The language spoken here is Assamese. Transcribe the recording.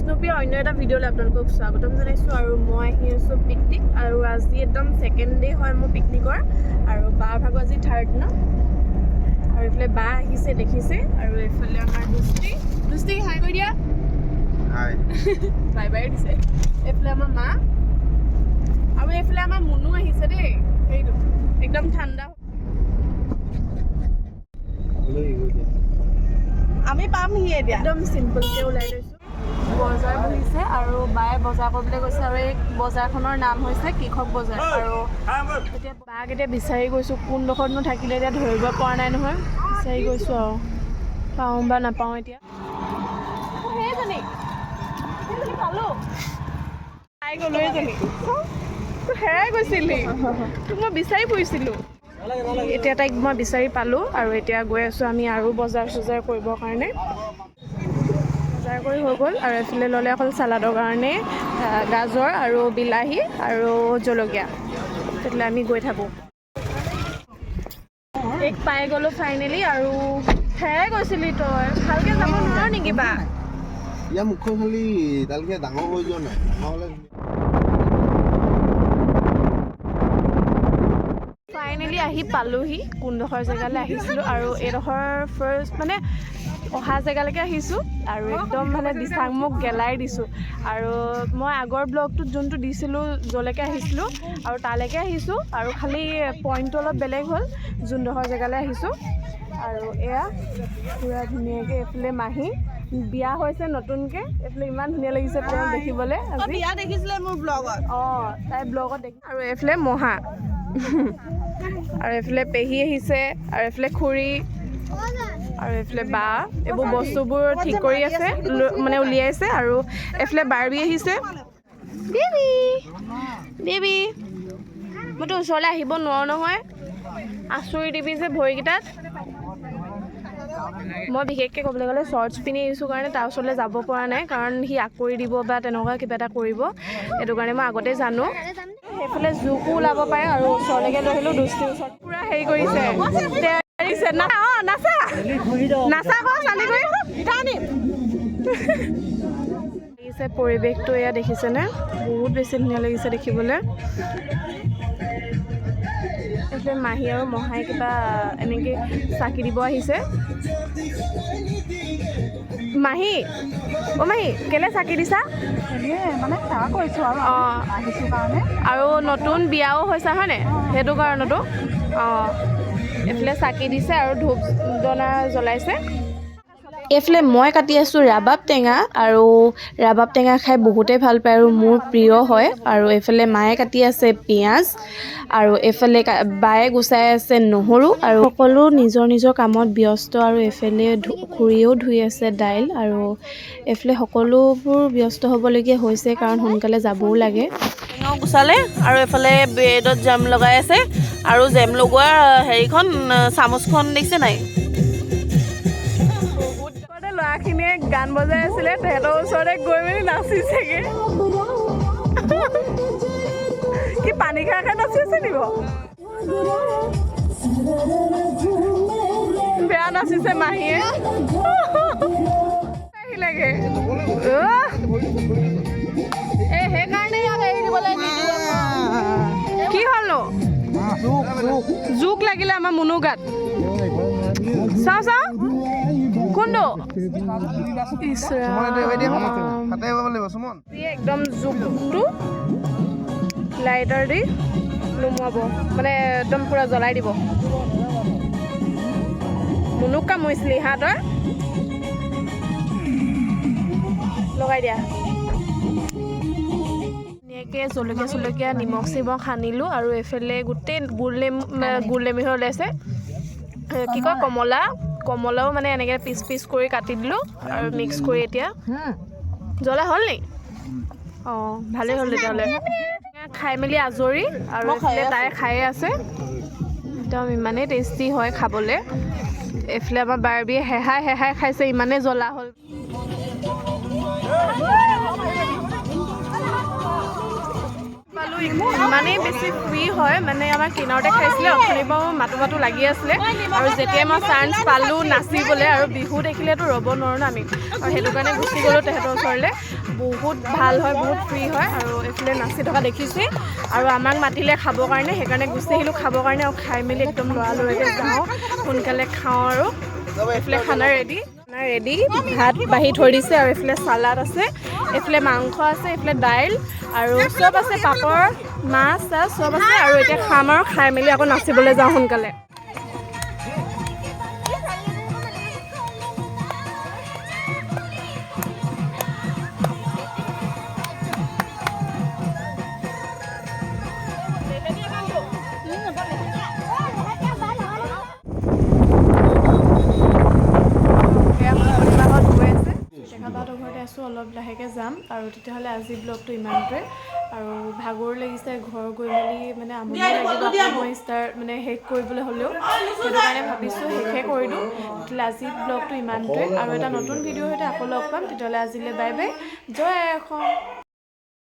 বিষ্ণুপ্ৰিয়া অন্য এটা ভিডিঅ'লৈ আপোনালোকক স্বাগতম জনাইছোঁ আৰু মই আহি আছোঁ পিকনিক আৰু আজি একদম ছেকেণ্ড ডে হয় মোৰ পিকনিকৰ আৰু বাৰ ভাগৰ আজি থাৰ্ড ন আৰু এইফালে বা আহিছে দেখিছে আৰু এইফালে আমাৰ দুষ্টি হাই কৰি দিয়া হাই বাই বাই দিছে এইফালে আমাৰ মা আৰু এইফালে আমাৰ মুনু আহিছে দেই সেইটো একদম ঠাণ্ডা আমি পামহি এতিয়া একদম চিম্পলকৈ ওলাই লৈছোঁ বজাৰ বহিছে আৰু বায়ে বজাৰ কৰিবলৈ গৈছে আৰু এই বজাৰখনৰ নাম হৈছে কৃষক বজাৰ আৰু এতিয়া বাক এতিয়া বিচাৰি গৈছোঁ কোনডোখৰতনো থাকিলে এতিয়া ধৰিব পৰা নাই নহয় বিচাৰি গৈছোঁ আৰু পাওঁ বা নাপাওঁ এতিয়া সেইজনী পালোঁ পাই গ'লোঁ এইজনী তোৰ হেৰাই গৈছিলি তোক মই বিচাৰি ফুৰিছিলোঁ এতিয়া তাইক মই বিচাৰি পালোঁ আৰু এতিয়া গৈ আছোঁ আমি আৰু বজাৰ চজাৰ কৰিবৰ কাৰণে বজাৰ কৰি হৈ গ'ল আৰু এইফালে ল'লে অকল চালাডৰ কাৰণে গাজৰ আৰু বিলাহী আৰু জলকীয়া তেতিয়াহ'লে আমি গৈ থাকোঁ এক পাই গ'লোঁ ফাইনেলি আৰু হেৰাই গৈছিলি তই ভালকৈ যাব নোৱাৰ নেকি বা ইয়াৰ মুখখন খালি তালৈকে ডাঙৰ হৈ যোৱা নাই নহ'লে ফাইনেলি আহি পালোহি কোনডোখৰ জেগালৈ আহিছিলোঁ আৰু এইডোখৰ ফাৰ্ষ্ট মানে অহা জেগালৈকে আহিছোঁ আৰু একদম মানে দিচাংমুখ গেলাই দিছোঁ আৰু মই আগৰ ব্লগটোত যোনটো দিছিলোঁ য'লৈকে আহিছিলোঁ আৰু তালৈকে আহিছোঁ আৰু খালি পইণ্টটো অলপ বেলেগ হ'ল যোনডোখৰ জেগালৈ আহিছোঁ আৰু এয়া পূৰা ধুনীয়াকৈ এইফালে মাহী বিয়া হৈছে নতুনকৈ এইফালে ইমান ধুনীয়া লাগিছে তেওঁ দেখিবলৈ আজি বিয়া দেখিছিলে মোৰ ব্লগত অঁ তাই ব্লগত দেখি আৰু এইফালে মহা আৰু এইফালে পেহী আহিছে আৰু এইফালে খুৰী আৰু এইফালে বা এইবোৰ বস্তুবোৰ ঠিক কৰি আছে মানে উলিয়াইছে আৰু এইফালে বাৰ্বি আহিছে বেবি বেবি মইতো ওচৰলৈ আহিব নোৱাৰোঁ নহয় আঁচুৰি দিবি যে ভৰিকেইটাত মই বিশেষকৈ ক'বলৈ গ'লে শ্বৰ্টছ পিন্ধি আহিছোঁ কাৰণে তাৰ ওচৰলৈ যাব পৰা নাই কাৰণ সি আঁকৰি দিব বা তেনেকুৱা কিবা এটা কৰিব সেইটো কাৰণে মই আগতে জানো সেইফালে জোকো ওলাব পাৰে আৰু ওচৰলৈকে লৈ আহিলোঁ দুষ্টিৰ ওচৰত পূৰা হেৰি কৰিছে নাচা নাচা লাগিছে পৰিৱেশটো এয়া দেখিছেনে বহুত বেছি ধুনীয়া লাগিছে দেখিবলৈ এইফালে মাহী আৰু মহাই কিবা এনেকৈ চাকি দিব আহিছে মাহী অ' মাহী কেলৈ চাকি দিছা মানে সেৱা কৰিছোঁ আৰু অঁ আহিছোঁ কাৰণে আৰু নতুন বিয়াও হৈছে হয়নে সেইটো কাৰণতো অঁ এইফালে চাকি দিছে আৰু ধূপ ধূনা জ্বলাইছে এইফালে মই কাটি আছোঁ ৰাবাব টেঙা আৰু ৰাবাব টেঙা খাই বহুতেই ভাল পায় আৰু মোৰ প্ৰিয় হয় আৰু এইফালে মায়ে কাটি আছে পিঁয়াজ আৰু এইফালে বায়ে গুচাই আছে নহৰু আৰু সকলো নিজৰ নিজৰ কামত ব্যস্ত আৰু এইফালে খুৰীয়েও ধুই আছে দাইল আৰু এইফালে সকলোবোৰ ব্যস্ত হ'বলগীয়া হৈছে কাৰণ সোনকালে যাবও লাগে টেঙাও গুচালে আৰু এইফালে ব্ৰেডত জাম লগাই আছে আৰু জেম লগোৱা হেৰিখন চামুচখন দেখিছে নাই ল'ৰাখিনিয়ে গান বজাই আছিলে তেহেঁতৰ ওচৰতে গৈ মেলি নাচিছেগৈ কি পানী খাই খাই নাচিছে নিব বেয়া নাচিছে মাহীয়ে আহিলেগে এই সেইকাৰণে ইয়াক এৰি দিবলৈ কি হ'লনো জোক লাগিলে আমাৰ মুনু গাত চাওঁ চাওঁ কোনটো একদম জোকটো লাইটাৰ দি নুমুৱাব মানে একদম পূৰা জ্বলাই দিব মুনুক কামুৰিছিলি হাতৰ লগাই দিয়া ধুনীয়াকৈ জলকীয়া চলকীয়া নিমখ চিমখ সানিলোঁ আৰু এইফালে গোটেই গোল নেমু ওলাইছে কি কয় কমলাও মানে এনেকৈ পিচ পিচ কৰি কাটি দিলোঁ আৰু মিক্স কৰি এতিয়া জ্বলা হ'ল নি অঁ ভালেই হ'ল তেতিয়াহ'লে খাই মেলি আজৰি আৰু এইফালে তাই খায়ে আছে একদম ইমানেই টেষ্টি হয় খাবলৈ এইফালে আমাৰ বাৰ্বিয়ে হেহাই হেহাই খাইছে ইমানেই জ্বলা হ'ল পালোঁ ইমানেই বেছি ফ্ৰী হয় মানে আমাৰ কিনাৰতে খাইছিলে অথনিৰ পৰা মাতো লাগি আছিলে আৰু যেতিয়াই মই চান্স পালোঁ নাচিবলৈ আৰু বিহু দেখিলেতো ৰ'ব নোৱাৰোঁ ন আমি আৰু সেইটো কাৰণে গুচি গ'লোঁ তেহেঁতৰ ওচৰলৈ বহুত ভাল হয় বহুত ফ্ৰী হয় আৰু এইফালে নাচি থকা দেখিছেই আৰু আমাক মাতিলে খাবৰ কাৰণে সেইকাৰণে গুচি আহিলোঁ খাবৰ কাৰণে আৰু খাই মেলি একদম লৰালৰিকৈ যাওঁ সোনকালে খাওঁ আৰু এইফালে খানা ৰেডি ভাত বাঢ়ি থৈ দিছে আৰু এইফালে চালাড আছে এইফালে মাংস আছে এইফালে দাইল আৰু চব আছে পাপৰ মাছ চাছ চব আছে আৰু এতিয়া খাম আৰু খাই মেলি আকৌ নাচিবলৈ যাওঁ সোনকালে বাহঁতৰ ঘৰতে আছোঁ অলপ লাহেকৈ যাম আৰু তেতিয়াহ'লে আজি ব্লগটো ইমানটোৱে আৰু ভাগৰ লাগিছে ঘৰ গৈ মেলি মানে আমনি লাগিব মই শেষ কৰিবলৈ হ'লেও সেইটো কাৰণে ভাবিছোঁ শেষে কৰি দিওঁ তেতিয়াহ'লে আজি ব্লগটো ইমানটোৱে আৰু এটা নতুন ভিডিঅ'ৰ সৈতে আকৌ লগ পাম তেতিয়াহ'লে আজিলৈ বাই বাই জয় অসম।